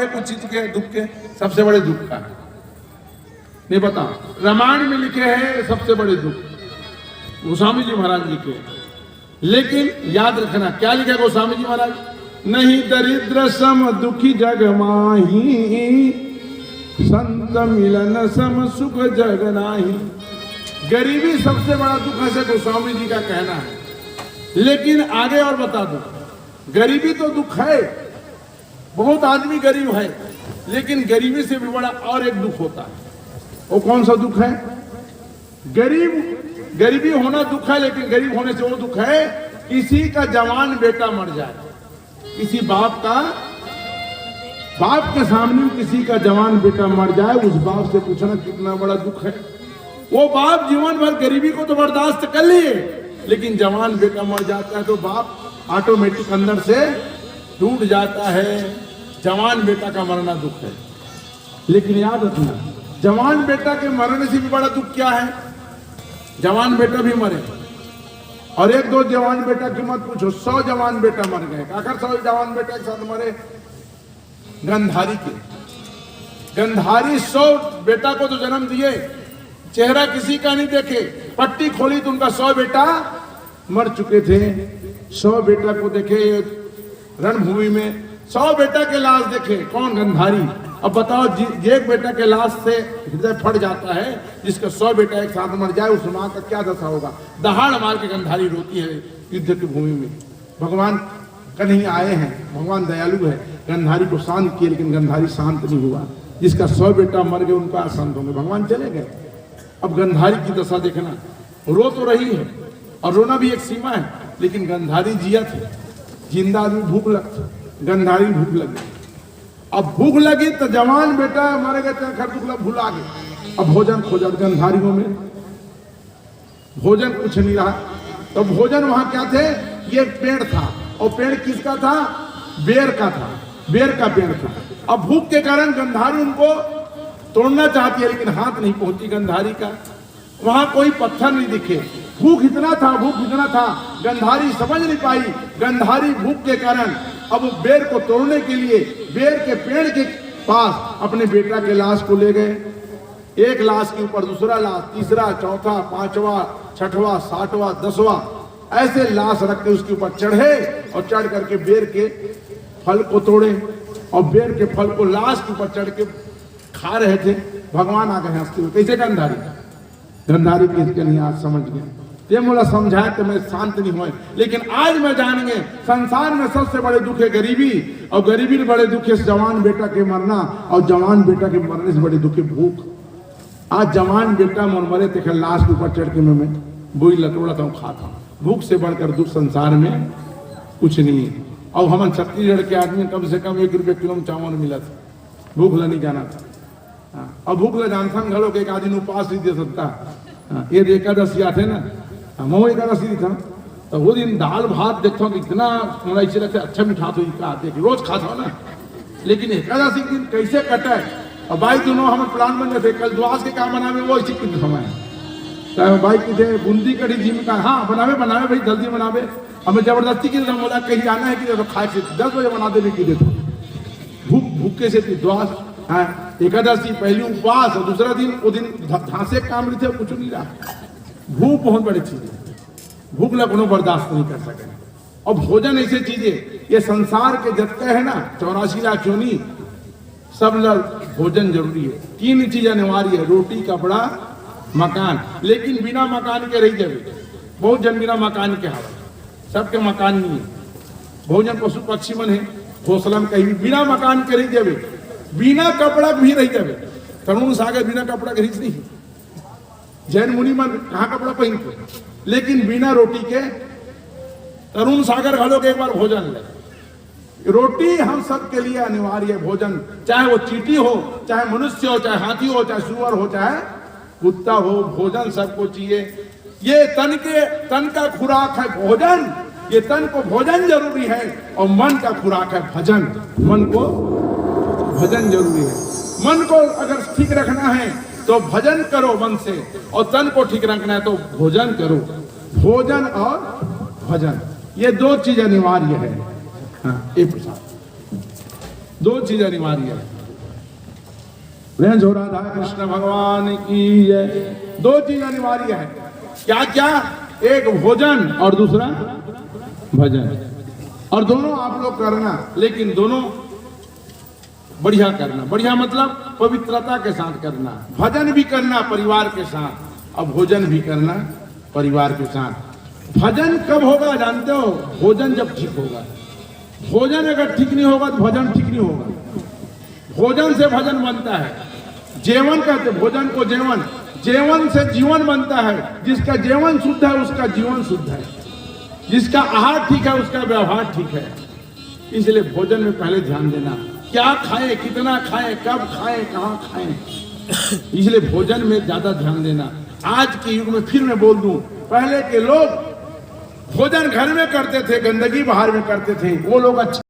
है कुछ चीज के दुख के, सबसे बड़े दुख का नहीं बता। रामायण में लिखे हैं सबसे बड़े दुख, गोस्वामी जी महाराज लिखे। लेकिन याद रखना क्या लिखा गोस्वामी जी महाराज, नहीं दरिद्र सम दुखी जग माही, संत मिलन सम सुख जग नाही। गरीबी सबसे बड़ा दुख है गोस्वामी जी का कहना है। लेकिन आगे और बता दो, गरीबी तो दुख है, बहुत आदमी गरीब है, लेकिन गरीबी से भी बड़ा और एक दुख होता है। वो कौन सा दुख है? गरीबी होना दुख है, लेकिन गरीब होने से वो दुख है किसी का जवान बेटा मर जाए, किसी बाप के सामने किसी का जवान बेटा मर जाए, उस बाप से पूछना कितना बड़ा दुख है। वो बाप जीवन भर गरीबी को तो बर्दाश्त कर लिए, लेकिन जवान बेटा मर जाता है तो बाप ऑटोमेटिक अंदर से टूट जाता है। जवान बेटा का मरना दुख है। लेकिन याद रखना, जवान बेटा के मरने से भी बड़ा दुख क्या है? जवान बेटा भी मरे, और एक दो जवान बेटा की मत पूछो, 100 जवान बेटा मर गए। आखिर 100 जवान बेटा के साथ मरे गंधारी के। गंधारी 100 बेटा को तो जन्म दिए, चेहरा किसी का नहीं देखे, पट्टी खोली तो उनका 100 बेटा मर चुके थे। 100 बेटा को देखे रणभूमि में, 100 बेटा के लाश देखे, कौन? गंधारी। अब बताओ, एक बेटा के लाश से हृदय फट जाता है, जिसका 100 बेटा एक साथ मर जाए, उस मां का क्या दशा होगा? दहाड़ मार के गंधारी रोती है युद्ध की भूमि में। भगवान कन्हैया आए हैं, भगवान दयालु है, गंधारी को शांत किए, लेकिन गंधारी शांत नहीं हुआ। जिसका 100 बेटा मर गए उनका अशांत होंगे, भगवान चले गए। अब गंधारी की दशा देखना, रो तो रही है, और रोना भी एक सीमा है, लेकिन गंधारी जिया थी। जिंदा आदमी भूख लगती, गंधारी भूख लगी। अब भूख लगी तो जवान बेटा मर गए, तो भूला गए। अब भोजन खोजा, गंधारियों में भोजन कुछ नहीं रहा। तो भोजन वहां क्या थे? ये पेड़ था, और पेड़ किसका था? बेर का था, बेर का पेड़ था। अब भूख के कारण गंधारी उनको तोड़ना चाहती है, लेकिन हाथ नहीं पहुंची गंधारी का। वहां कोई पत्थर नहीं दिखे, भूख इतना था, गंधारी समझ नहीं पाई। गंधारी भूख के कारण अब बेर को तोड़ने के लिए बेर के पेड़ के पास अपने बेटा के लाश को ले गए। एक लाश के ऊपर दूसरा लाश, तीसरा, चौथा, पांचवा, छठवां, सातवां, 10वां, ऐसे लाश रख के उसके ऊपर चढ़े, और चढ़ करके बेर के फल को तोड़े, और बेर के फल को लाश के ऊपर चढ़ के खा रहे थे। भगवान आ गए हंसते हुए, कैसे? गंधारी किसके नहीं आज समझ गए। ये मोला समझाए तो मैं शांत नहीं हुए, लेकिन आज मैं जानेंगे संसार में सबसे बड़े दुख है गरीबी, और गरीबी में बड़े दुख है जवान बेटा के मरना, और जवान बेटा के मरने से बड़े दुख है भूख। आज जवान बेटा मरे थे, लाश के ऊपर चढ़ के मैं बोई लटोड़ा था, खाता हूँ। भूख से बढ़कर दुख संसार में कुछ नहीं है। और हम छत्तीसगढ़ के आदमी कम से कम 1 रुपये किलो में चावल मिला था, भूख ला नहीं जाना था। और भूख ला जानता घरों के एक आदमी उपास नहीं दे सकता। ये एकादशी आते ना, मो एकादशी था, तो वो दिन दाल भात देखता हूँ इतना मलाई से लगता है, अच्छा मीठा तो देख रोज खाता हूँ ना, लेकिन एकादशी दिन कैसे कटा है। और भाई दोनों हम प्लान बन रहे थे, कल द्वास के काम बनावे वो इसी कितने समय है भाई की बूंदी कड़ी जी में कहा, हाँ बनावे भाई जल्दी बनावे। हमें जबरदस्ती की बोला कहीं जाना है कि तो खाए से 10 बजे बना देने की देते, भूखे से थी द्वास। हाँ, एकादशी पहली उपवास, और दूसरा दिन वो दिन धांसे काम रहे थे, कुछ नहीं रहा। भूख बहुत बड़ी चीज है, भूख लगनो बर्दाश्त नहीं कर सके। और भोजन ऐसी चीजें, ये संसार के जतके है ना 84 लाख क्यों नहीं, सब लोग भोजन जरूरी है। 3 चीज अनिवार्य है, रोटी, कपड़ा, मकान। लेकिन बिना मकान के रही जाए, बहुत जन बिना मकान के हवा, सबके मकान नहीं है। भोजन पशु पक्षी मन है, घोसला में कहीं बिना मकान के रही जाए, बिना कपड़ा भी रही जाए। तरुण सागर बिना कपड़ा के रही नहीं, जैन मुनि मन कहाँ कपड़ा पहनते, लेकिन बिना रोटी के तरुण सागर घालो के एक बार भोजन ले। रोटी हम सब के लिए अनिवार्य है। भोजन चाहे वो चींटी हो, चाहे मनुष्य हो, चाहे हाथी हो, चाहे सुअर हो, चाहे कुत्ता हो, भोजन सबको चाहिए। ये तन का खुराक है भोजन, ये तन को भोजन जरूरी है, और मन का खुराक है भजन। मन को भजन जरूरी है। मन को अगर ठीक रखना है तो भजन करो मन से, और तन को ठीक रखना है तो भोजन करो। भोजन और भजन ये 2 चीज अनिवार्य है। हाँ, एक दो चीज अनिवार्य है। रेंज हो राधा कृष्ण भगवान की जय। दो चीज अनिवार्य है। क्या क्या? एक भोजन और दूसरा भजन। और दोनों आप लोग करना, लेकिन दोनों बढ़िया करना। बढ़िया मतलब पवित्रता के साथ करना। भजन भी करना परिवार के साथ और भोजन भी करना परिवार के साथ। भजन कब होगा जानते हो? भोजन जब ठीक होगा। भोजन अगर ठीक नहीं होगा तो भजन ठीक नहीं होगा। भोजन से भजन बनता है। जेवन कहते भोजन को जेवन। जेवन से जीवन बनता है। जिसका जेवन शुद्ध है उसका जीवन शुद्ध है। जिसका आहार ठीक है उसका व्यवहार ठीक है। इसलिए भोजन में पहले ध्यान देना। क्या खाएं, कितना खाएं, कब खाएं, कहां खाएं। इसलिए भोजन में ज्यादा ध्यान देना। आज के युग में फिर मैं बोल दूं, पहले के लोग भोजन घर में करते थे, गंदगी बाहर में करते थे। वो लोग अच्छा